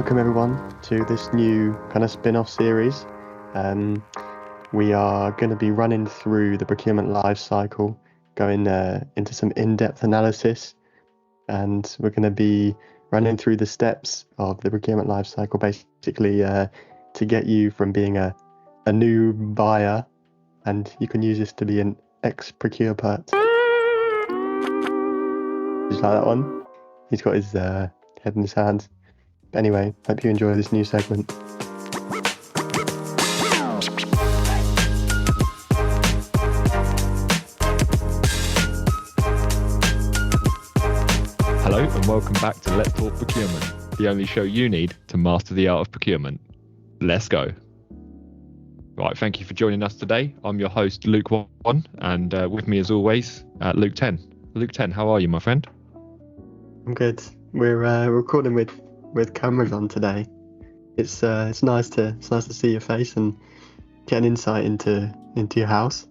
welcome everyone to this new kind of spin-off series. We are going to be running through the procurement lifecycle, going into some in-depth analysis, and we're going to be running through the steps of the procurement lifecycle, basically to get you from being a new buyer, and you can use this to be an ex-procure-pert. Did you like that one? He's got his head in his hands. Anyway, hope you enjoy this new segment. Hello and welcome back to Let's Talk Procurement, the only show you need to master the art of procurement. Let's go. Right, thank you for joining us today. I'm your host, Luke 1, and with me as always, Luke 10. Luke 10, how are you, my friend? I'm good. We're recording with cameras on today. It's nice to see your face and get an insight into your house.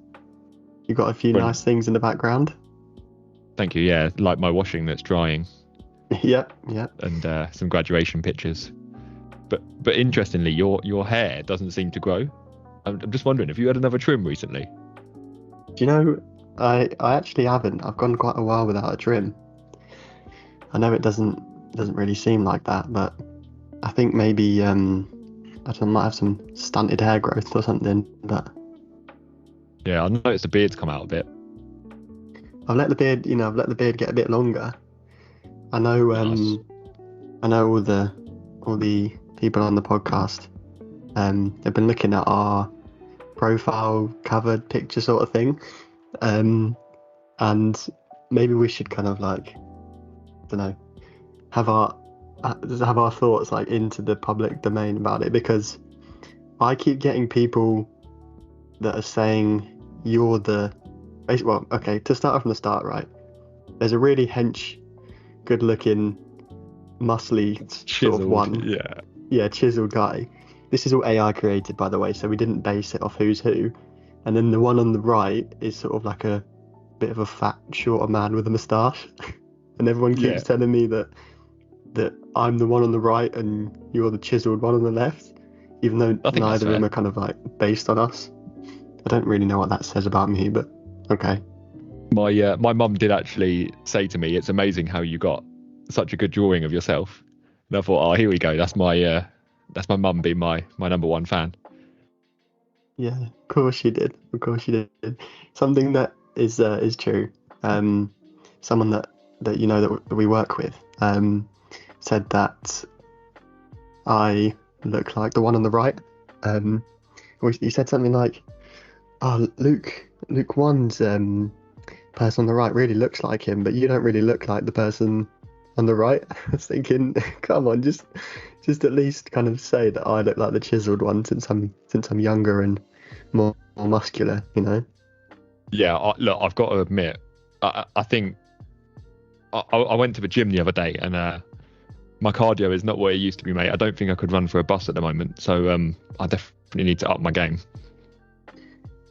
You've got a few nice things in the background. Thank you. Yeah, like my washing that's drying. Yep. And some graduation pictures. But interestingly, your hair doesn't seem to grow. I'm just wondering, have you had another trim recently? Do you know, I actually haven't. I've gone quite a while without a trim. I know it doesn't really seem like that, but I think maybe I might have some stunted hair growth or something. But yeah, I noticed the beard's come out a bit. I've let the beard get a bit longer. I know Nice. I know all the people on the podcast have been looking at our profile covered picture sort of thing, and maybe we should kind of like, I don't know, have our thoughts like into the public domain about it, because I keep getting people that are saying you're the well, okay, to start off from the start, right? There's a really hench, good-looking, muscly Chiseled, sort of one. Yeah, chiseled guy. This is all AI created, by the way, so we didn't base it off who's who. And then the one on the right is sort of like a bit of a fat, shorter man with a moustache. And everyone keeps telling me that I'm the one on the right and you're the chiseled one on the left, even though neither of them are kind of like based on us. I don't really know what that says about me, but okay. My mum did actually say to me, it's amazing how you got such a good drawing of yourself. And I thought, oh, here we go. That's my mum being my number one fan. Yeah, of course she did. Something that is true. Someone that you know that we work with said that I look like the one on the right. He said something like, "Oh, Luke 1's person on the right really looks like him, but you don't really look like the person on the right." I was thinking, come on, just at least kind of say that I look like the chiseled one since I'm younger and more muscular, you know? Yeah, look, I've got to admit, I think I went to the gym the other day and my cardio is not what it used to be, mate. I don't think I could run for a bus at the moment, so I definitely need to up my game.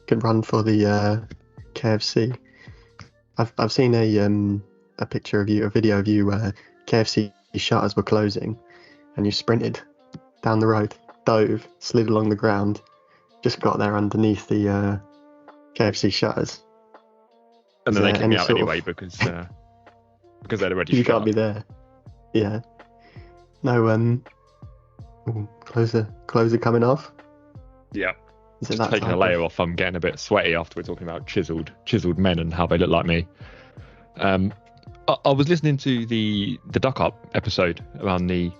Could run for the KFC. I've seen a picture of you, a video of you where KFC shutters were closing, and you sprinted down the road, dove, slid along the ground, just got there underneath the KFC shutters. And then they kicked me out anyway because they'd already you shut. can't be there. Yeah. No. Closer coming off. Yeah. Just taking a layer off. I'm getting a bit sweaty after we're talking about chiseled men and how they look like me. I was listening to the Duck Up episode around the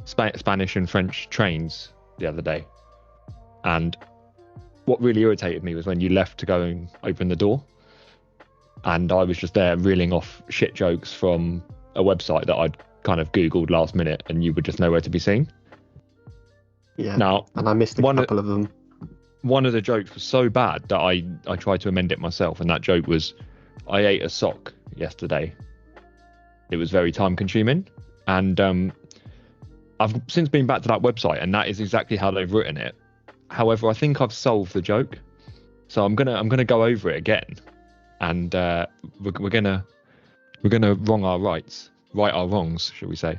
Spanish and French trains the other day, and what really irritated me was when you left to go and open the door, and I was just there reeling off shit jokes from a website that I'd kind of Googled last minute, and you were just nowhere to be seen. Yeah. Now, and I missed a couple of them. One of the jokes was so bad that I tried to amend it myself, and that joke was, I ate a sock yesterday. It was very time consuming, and I've since been back to that website, and that is exactly how they've written it. However, I think I've solved the joke, so I'm gonna go over it again, and we're gonna wrong our rights, right our wrongs, shall we say?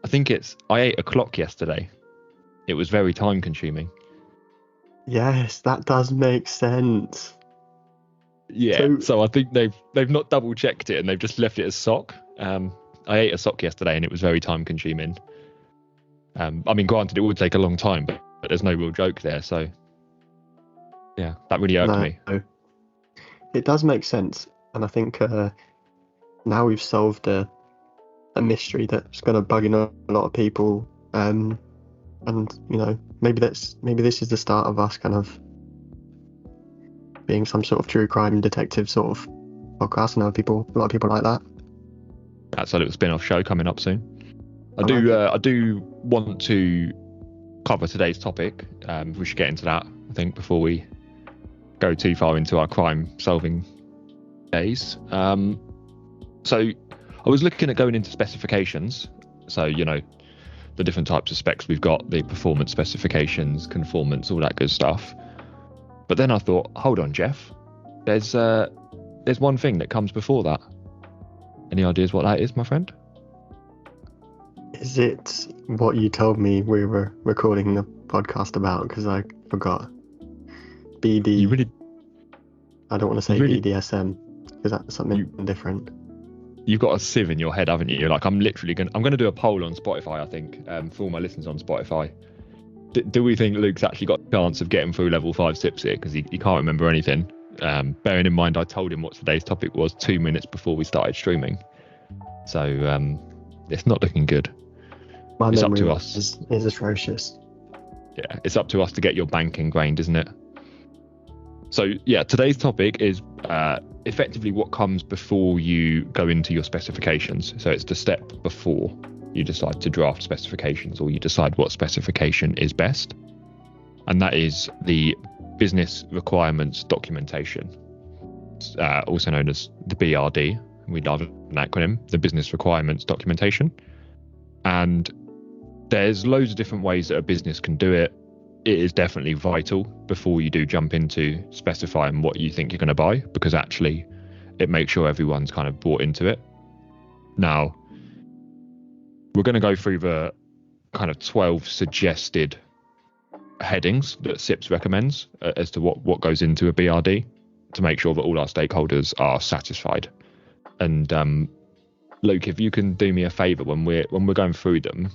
I think I ate a clock yesterday. It was very time consuming. Yes, that does make sense. Yeah, so I think they've not double checked it and they've just left it as sock. I ate a sock yesterday and it was very time consuming. I mean, granted, it would take a long time, but there's no real joke there. So yeah, that really irked me. It does make sense, and I think now we've solved a mystery that's going to bug in a lot of people. And maybe this is the start of us kind of being some sort of true crime detective sort of podcast. I know a lot of people like that. That's a little spin-off show coming up soon. I do want to cover today's topic. We should get into that, I think, before we go too far into our crime solving days. So I was looking at going into specifications. So, the different types of specs we've got, the performance specifications, conformance, all that good stuff. But then I thought, hold on, Jeff, there's one thing that comes before that. Any ideas what that is, my friend? Is it what you told me we were recording the podcast about? Because I forgot. BD. I don't want to say BDSM because that's something different. You've got a sieve in your head, haven't you? You're like, I'm going to do a poll on Spotify, I think, for all my listeners on Spotify. Do we think Luke's actually got a chance of getting through level 5 SIPs here? Because he can't remember anything. Bearing in mind, I told him what today's topic was 2 minutes before we started streaming. So it's not looking good. It's up to us. Is atrocious. Yeah, it's up to us to get your bank ingrained, isn't it? So yeah, today's topic is effectively what comes before you go into your specifications. So it's the step before you decide to draft specifications or you decide what specification is best. And that is the business requirements documentation, also known as the BRD. We love an acronym, the business requirements documentation. And there's loads of different ways that a business can do it. It is definitely vital before you do jump into specifying what you think you're going to buy, because actually it makes sure everyone's kind of bought into it. Now, we're going to go through the kind of 12 suggested headings that SIPS recommends as to what goes into a BRD to make sure that all our stakeholders are satisfied. And Luke, if you can do me a favour when we're going through them,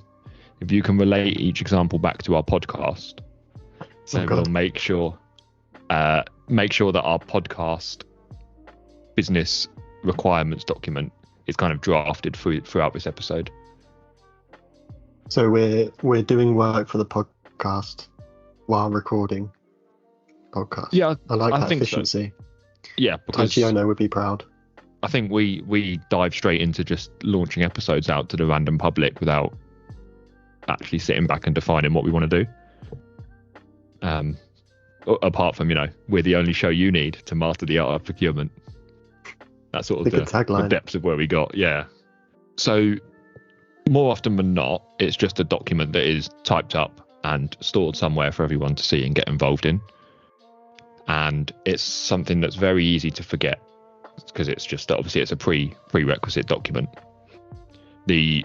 if you can relate each example back to our podcast, so we'll make sure that our podcast business requirements document is kind of drafted throughout this episode. So we're doing work for the podcast while recording podcast. Yeah, I like that think efficiency. So. Yeah, because Tachiono would be proud. I think we dive straight into just launching episodes out to the random public without actually sitting back and defining what we want to do. Apart from, we're the only show you need to master the art of procurement. That's sort of the depths of where we got. Yeah. So more often than not, it's just a document that is typed up and stored somewhere for everyone to see and get involved in. And it's something that's very easy to forget because it's just, obviously it's a prerequisite document. The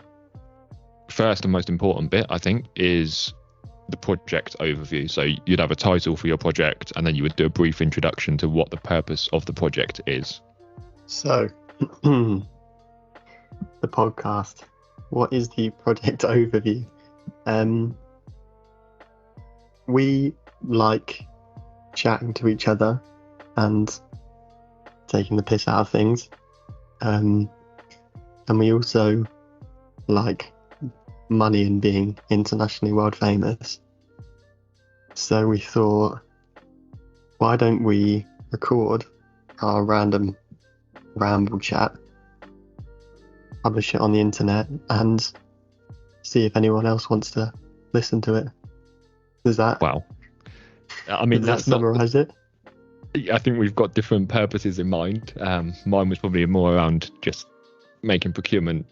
first and most important bit, I think, is the project overview. So you'd have a title for your project and then you would do a brief introduction to what the purpose of the project is. So the podcast, what is the project overview? We like chatting to each other and taking the piss out of things, and we also like money and being internationally world famous. So we thought, why don't we record our random ramble chat, publish it on the internet, and see if anyone else wants to listen to it. Does that? Wow. I mean, that's not summarize it. I think we've got different purposes in mind. Mine was probably more around just making procurement,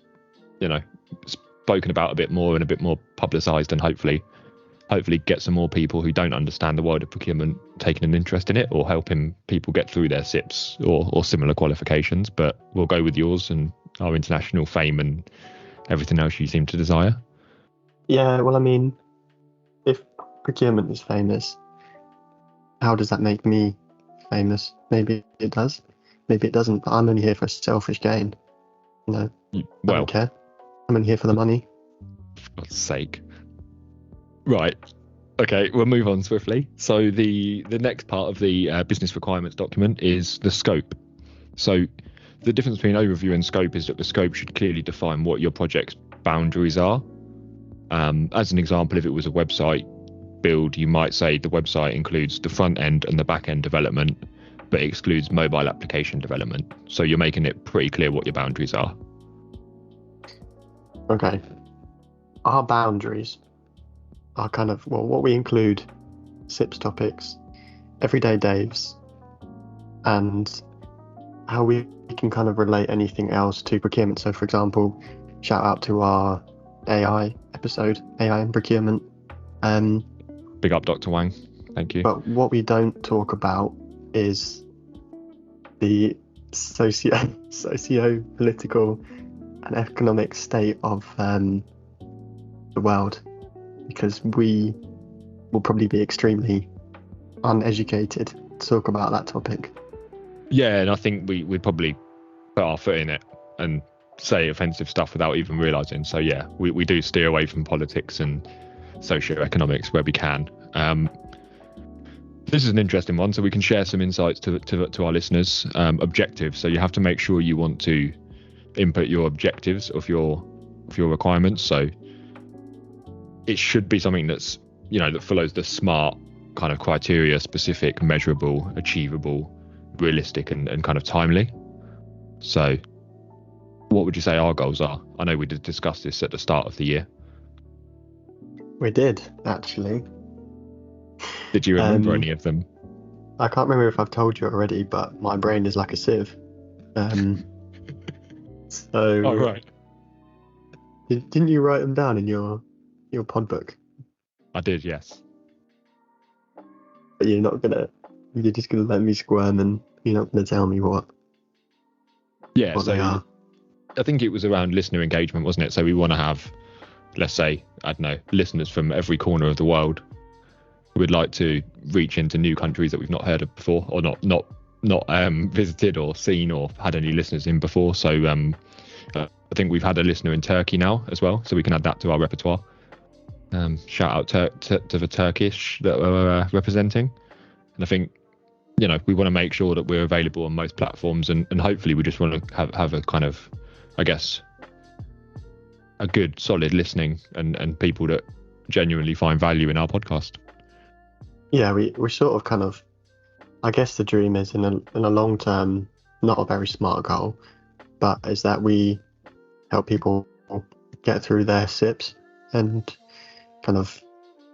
spoken about a bit more and a bit more publicised, and hopefully get some more people who don't understand the world of procurement taking an interest in it, or helping people get through their SIPs or similar qualifications. But we'll go with yours and our international fame and everything else you seem to desire. Yeah, well, I mean, if procurement is famous, how does that make me famous? Maybe it does, maybe it doesn't, but I'm only here for selfish gain. No, I don't Well, care. I'm only here for the money. for God's sake. Right. Okay, we'll move on swiftly. So the next part of the business requirements document is the scope. So the difference between overview and scope is that the scope should clearly define what your project's boundaries are. As an example, if it was a website build, you might say the website includes the front end and the back end development, but excludes mobile application development. So you're making it pretty clear what your boundaries are. Okay. Our boundaries are kind of, well, what we include: SIPs topics, everyday Daves, and how we can kind of relate anything else to procurement. So, for example, shout out to our AI episode, AI and procurement. Big up, Dr. Wang. Thank you. But what we don't talk about is the socio-political and economic state of the world, because we will probably be extremely uneducated to talk about that topic. Yeah, and I think we'd probably put our foot in it and say offensive stuff without even realising. So yeah, we do steer away from politics and socioeconomics where we can. This is an interesting one, so we can share some insights to our listeners. Objectives. So you have to make sure you want to input your objectives of your requirements. So it should be something that's, that follows the SMART kind of criteria: specific, measurable, achievable, realistic, and kind of timely. So what would you say our goals are? I know we did discuss this at the start of the year. We did, actually. Did you remember any of them? I can't remember if I've told you already, but my brain is like a sieve. So Oh, right. Didn't you write them down in your pod book? I did, yes. But you're just gonna let me squirm, and you're not gonna tell me what Yeah, they so are. I think it was around listener engagement, wasn't it? So we want to have, let's say, I don't know, listeners from every corner of the world. We'd like to reach into new countries that we've not heard of before, or not visited or seen or had any listeners in before. So I think we've had a listener in Turkey now as well, so we can add that to our repertoire. Shout out to the Turkish that we're representing. And I think, we want to make sure that we're available on most platforms, and hopefully we just want to have a kind of, I guess, a good solid listening and people that genuinely find value in our podcast. Yeah, we sort of kind of, I guess the dream is in a long term, not a very smart goal, but is that we help people get through their SIPs and kind of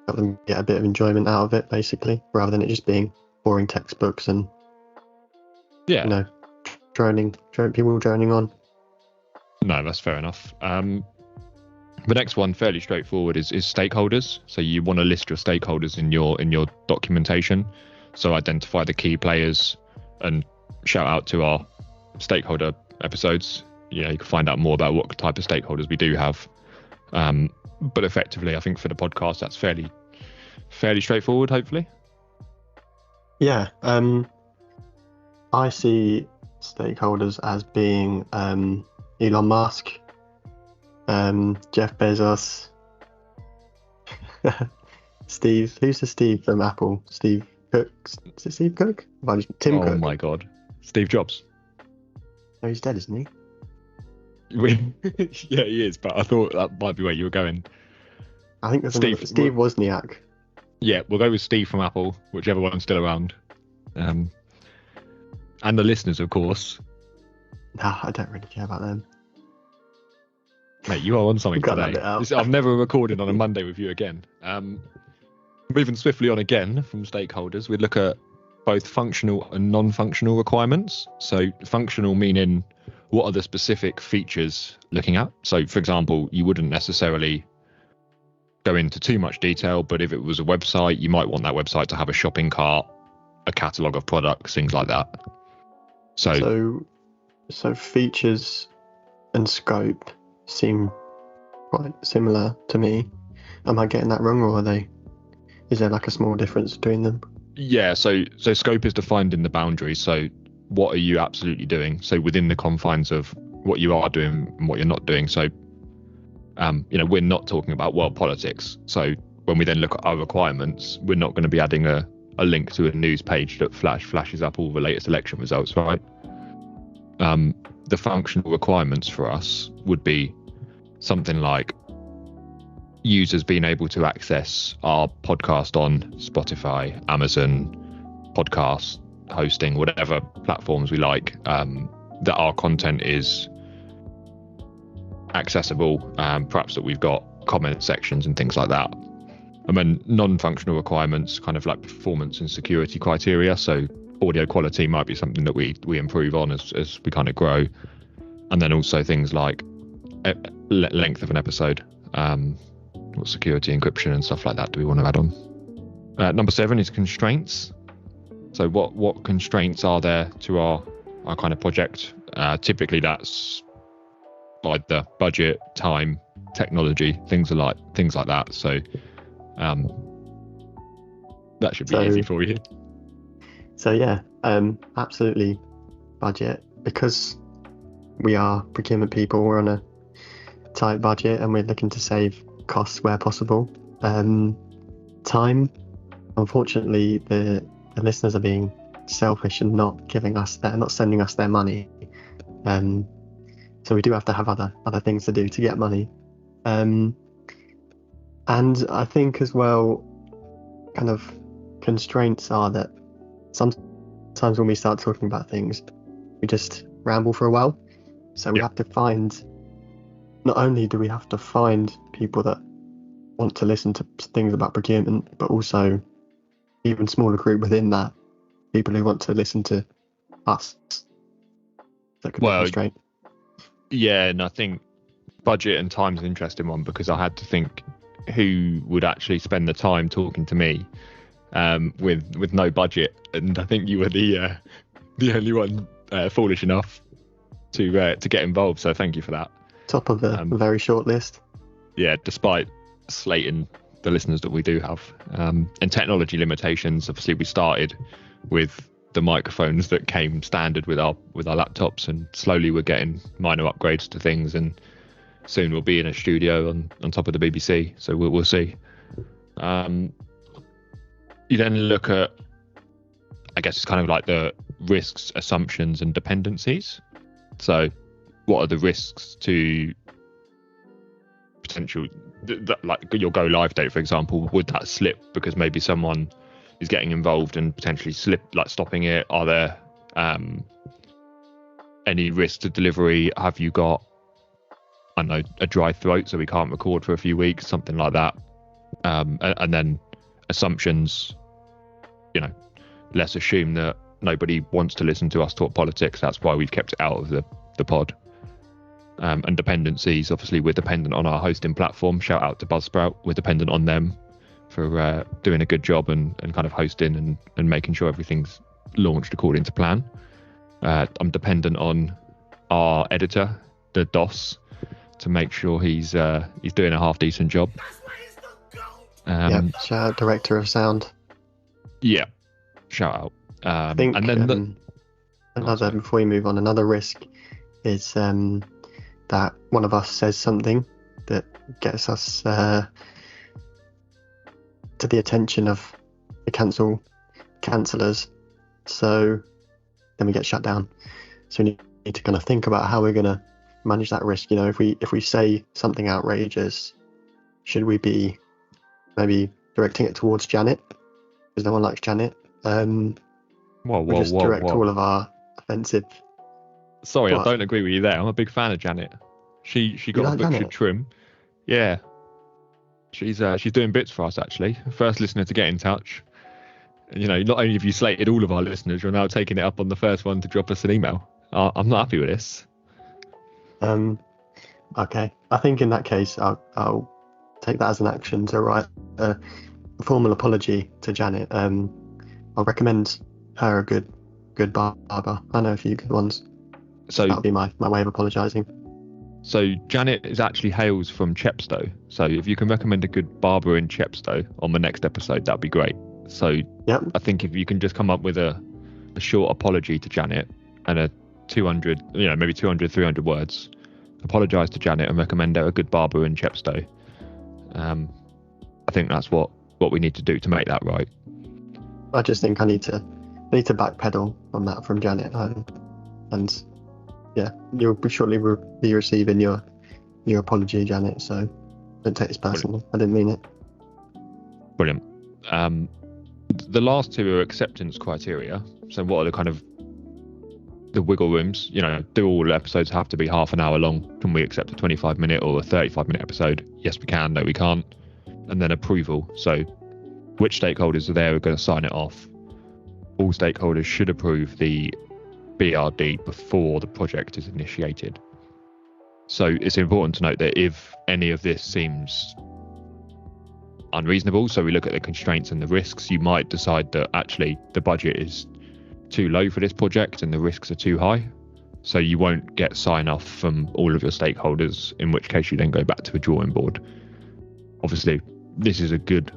help them get a bit of enjoyment out of it, basically, rather than it just being boring textbooks and people droning on. No, that's fair enough. The next one, fairly straightforward, is stakeholders. So you want to list your stakeholders in your documentation. So identify the key players and shout out to our stakeholder episodes. You can find out more about what type of stakeholders we do have. But effectively, I think for the podcast, that's fairly straightforward, hopefully. Yeah. I see stakeholders as being Elon Musk, Jeff Bezos, Steve. Who's the Steve from Apple? Steve Cook? Is it Steve Cook? Tim Cook. Oh my God, Steve Jobs. No, he's dead, isn't he? Yeah, he is. But I thought that might be where you were going. I think there's Steve Wozniak. Yeah, we'll go with Steve from Apple, whichever one's still around. And the listeners, of course. Nah, I don't really care about them. Mate, you are on something today. I've never recorded on a Monday with you again. Moving swiftly on again from stakeholders, we look at both functional and non-functional requirements. So functional meaning, what are the specific features looking at? So, for example, you wouldn't necessarily go into too much detail, but if it was a website, you might want that website to have a shopping cart, a catalogue of products, things like that. So features and scope seem quite similar to me. Am I getting that wrong, or is there like a small difference between them? Yeah, so scope is defined in the boundaries. So what are you absolutely doing? So within the confines of what you are doing and what you're not doing. So we're not talking about world politics. So when we then look at our requirements, we're not going to be adding a link to a news page that flashes up all the latest election results, right? The functional requirements for us would be something like users being able to access our podcast on Spotify, Amazon, podcast hosting, whatever platforms we like, that our content is accessible, perhaps that we've got comment sections and things like that. And then non-functional requirements, kind of like performance and security criteria. So audio quality might be something that we improve on as we kind of grow. And then also things like length of an episode, what security, encryption and stuff like that do we want to add on. Number 7 is constraints. So what constraints are there to our kind of project? Typically that's like the budget, time, technology, things like that. So that should be easy for you. So yeah, absolutely budget, because we are procurement people. We're on a tight budget and we're looking to save costs where possible. Time, unfortunately, the listeners are being selfish and not sending us their money. So we do have to have other things to do to get money. And I think as well, kind of constraints are that sometimes when we start talking about things, we just ramble for a while. So we have to not only do we have to find people that want to listen to things about procurement, but also even smaller group within that, people who want to listen to us. That could be a constraint. Yeah, and I think budget and time is an interesting one, because I had to think who would actually spend the time talking to me with no budget, and I think you were the only one foolish enough to get involved. So thank you for that. Top of a very short list. Yeah, despite slating the listeners that we do have, and technology limitations. Obviously, we started with the microphones that came standard with our laptops, and slowly we're getting minor upgrades to things, and soon we'll be in a studio on top of the BBC. So we'll see. You then look at, I guess it's kind of like the risks, assumptions, and dependencies. So what are the risks to potential, like your go live date, for example? Would that slip because maybe someone is getting involved and potentially stopping it? Are there any risks to delivery? Have you got, I don't know, a dry throat so we can't record for a few weeks, something like that? And then assumptions, let's assume that nobody wants to listen to us talk politics. That's why we've kept it out of the pod. And dependencies, obviously we're dependent on our hosting platform. Shout out to Buzzsprout. We're dependent on them for doing a good job and kind of hosting and making sure everything's launched according to plan. I'm dependent on our editor, the DOS, to make sure he's doing a half decent job. Shout out director of sound. Yeah, shout out. I think, and then before we move on, another risk is that one of us says something that gets us to the attention of the cancellers, so then we get shut down. So we need to kind of think about how we're going to manage that risk. If we say something outrageous, should we be maybe directing it towards Janet, because no one likes Janet? We just direct all of our offensive. Sorry, I don't agree with you there. I'm a big fan of Janet. She got a butchered trim. Yeah, she's doing bits for us actually. First listener to get in touch. Not only have you slated all of our listeners, you're now taking it up on the first one to drop us an email. I'm not happy with this. Okay, I think in that case I'll take that as an action to write a formal apology to Janet. I'll recommend her a good barber. I know a few good ones. So that'll be my way of apologising. So Janet is actually hails from Chepstow. So if you can recommend a good barber in Chepstow on the next episode, that'd be great. So Yep. I think if you can just come up with a short apology to Janet and a 200, maybe 200, 300 words, apologise to Janet and recommend her a good barber in Chepstow. I think that's what we need to do to make that right. I just think I need to backpedal on that from Janet, and yeah, you'll shortly be receiving your apology, Janet. So don't take this personally. I didn't mean it. Brilliant. The last two are acceptance criteria. So what are the kind of the wiggle rooms? Do all episodes have to be half an hour long? Can we accept a 25-minute or a 35-minute episode? Yes, we can. No, we can't. And then approval. So which stakeholders are there are going to sign it off? All stakeholders should approve the BRD before the project is initiated. So it's important to note that if any of this seems unreasonable, so we look at the constraints and the risks, you might decide that actually the budget is too low for this project and the risks are too high. So you won't get sign off from all of your stakeholders, in which case you then go back to the drawing board. Obviously, this is a good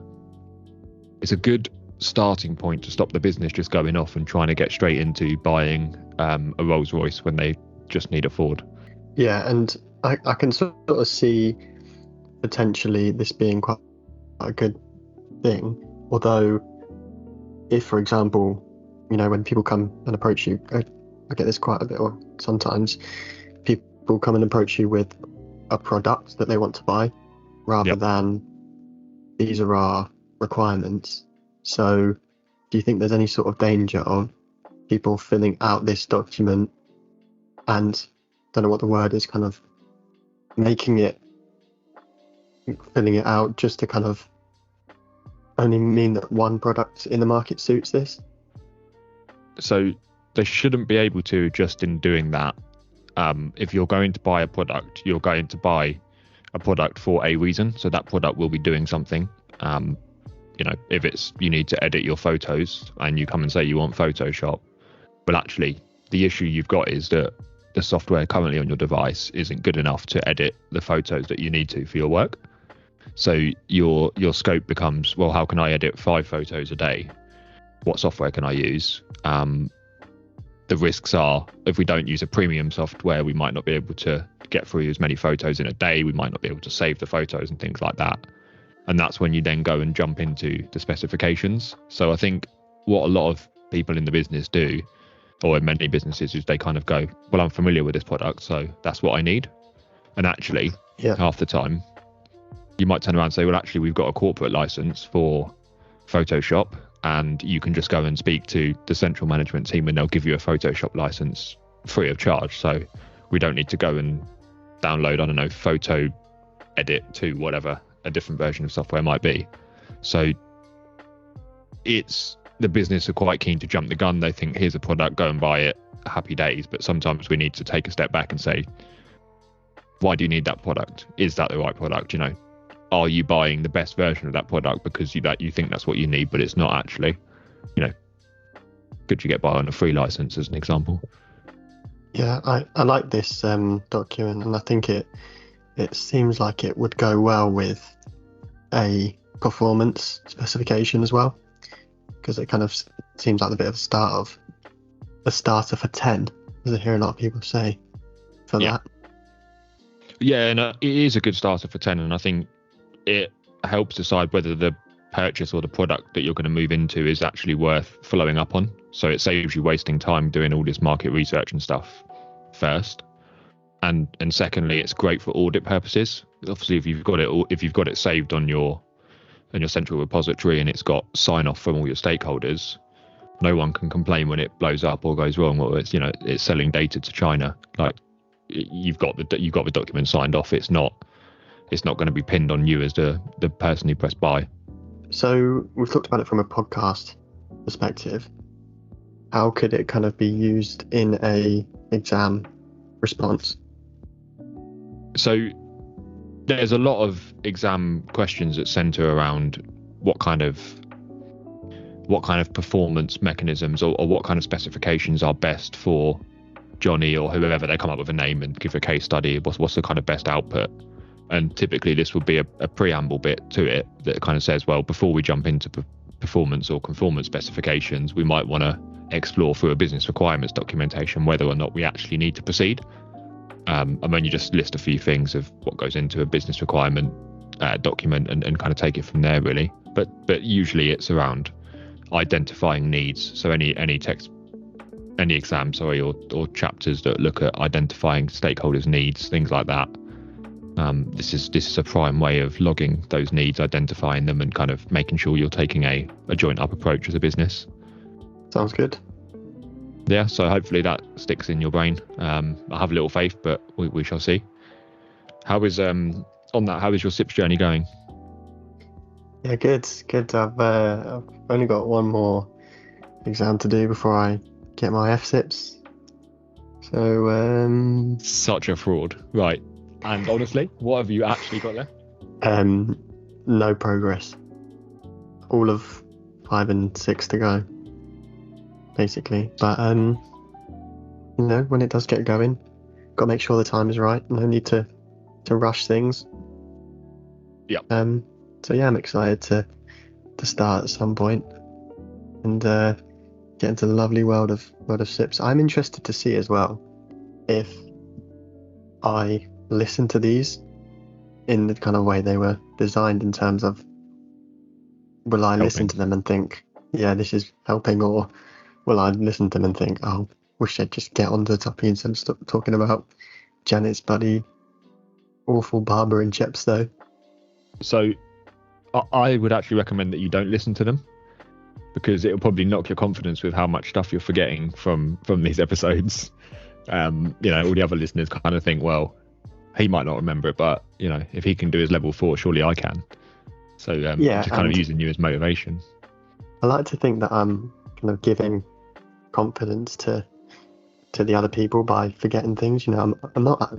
starting point to stop the business just going off and trying to get straight into buying a Rolls Royce when they just need a Ford. Yeah, and I can sort of see potentially this being quite a good thing. Although, if, for example, when people come and approach you, I get this quite a bit, or sometimes people come and approach you with a product that they want to buy rather than these are our requirements. So do you think there's any sort of danger of people filling out this document and, don't know what the word is, kind of filling it out just to kind of only mean that one product in the market suits this? So they shouldn't be able to, just in doing that. If you're going to buy a product, you're going to buy a product for a reason. So that product will be doing something. If it's you need to edit your photos and you come and say you want Photoshop, but actually the issue you've got is that the software currently on your device isn't good enough to edit the photos that you need to for your work. So your scope becomes, well, how can I edit 5 photos a day? What software can I use? The risks are, if we don't use a premium software, we might not be able to get through as many photos in a day. We might not be able to save the photos and things like that. And that's when you then go and jump into the specifications. So I think what a lot of people in the business do, or in many businesses, is they kind of go, well, I'm familiar with this product, so that's what I need. And actually, half the time, you might turn around and say, well, actually, we've got a corporate license for Photoshop, and you can just go and speak to the central management team and they'll give you a Photoshop license free of charge. So we don't need to go and download, I don't know, Photo Edit 2, whatever a different version of software might be. So the business are quite keen to jump the gun. They think, here's a product, go and buy it, happy days. But sometimes we need to take a step back and say, why do you need that product? Is that the right product? Are you buying the best version of that product because you think that's what you need, but it's not actually? Could you get by on a free license, as an example? Yeah, I like this document, and I think it seems like it would go well with a performance specification as well, because it kind of seems like a bit of a starter for 10, as I hear a lot of people say for that. Yeah, and it is a good starter for 10, and I think it helps decide whether the purchase or the product that you're going to move into is actually worth following up on. So it saves you wasting time doing all this market research and stuff first. And secondly, it's great for audit purposes. Obviously, if you've got it saved on your central repository and it's got sign off from all your stakeholders, no one can complain when it blows up or goes wrong, or it's selling data to China. Like, you've got the document signed off. It's not going to be pinned on you as the person who pressed buy. So we've talked about it from a podcast perspective. How could it kind of be used in a exam response? So there's a lot of exam questions that center around what kind of performance mechanisms or what kind of specifications are best for Johnny or whoever, they come up with a name and give a case study. What's the kind of best output? And typically this would be a preamble bit to it that kind of says, well, before we jump into performance or conformance specifications, we might want to explore through a business requirements documentation whether or not we actually need to proceed. And then you just list a few things of what goes into a business requirement document and kind of take it from there, really. But usually it's around identifying needs. So any exams or chapters that look at identifying stakeholders' needs, things like that. This is a prime way of logging those needs, identifying them, and kind of making sure you're taking a joint up approach as a business. Sounds good. Yeah, so hopefully that sticks in your brain. I have little faith, but we shall see. How is your SIPS journey going? Yeah, good. I've only got one more exam to do before I get my FSIPs. So Such a fraud, right? And honestly, what have you actually got left? No progress. All of 5 and 6 to go, basically. But when it does get going, got to make sure the time is right. No need to rush things. Yeah. So yeah, I'm excited to start at some point and get into the lovely world of SIPs. I'm interested to see as well if I listen to these in the kind of way they were designed, in terms of, will I listen to them and think, yeah, this is helping, or will I listen to them and think, oh, wish I'd just get on to the topic instead of stop talking about Janet's bloody awful barber in Chepstow. So I would actually recommend that you don't listen to them, because it'll probably knock your confidence with how much stuff you're forgetting from these episodes. All the other listeners kind of think, well, he might not remember it, but if he can do his level 4, surely I can. So just kind of using you as motivation. I like to think that I'm kind of giving confidence to the other people by forgetting things. I'm not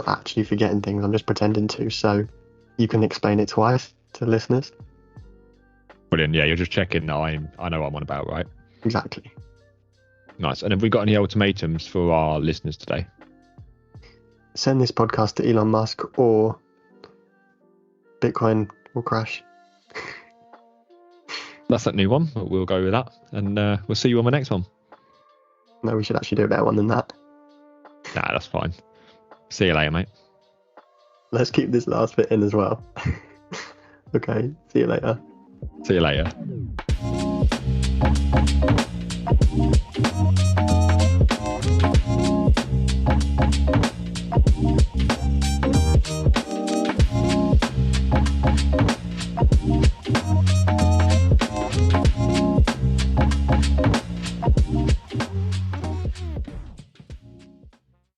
actually forgetting things. I'm just pretending to. So you can explain it twice to listeners. Brilliant. Yeah, you're just checking that I know what I'm on about, right? Exactly. Nice. And have we got any ultimatums for our listeners today? Send this podcast to Elon Musk, or Bitcoin will crash. That's that new one. We'll go with that, and we'll see you on the next one. No, we should actually do a better one than that. Nah, that's fine. See you later, mate. Let's keep this last bit in as well. Okay, see you later. See you later.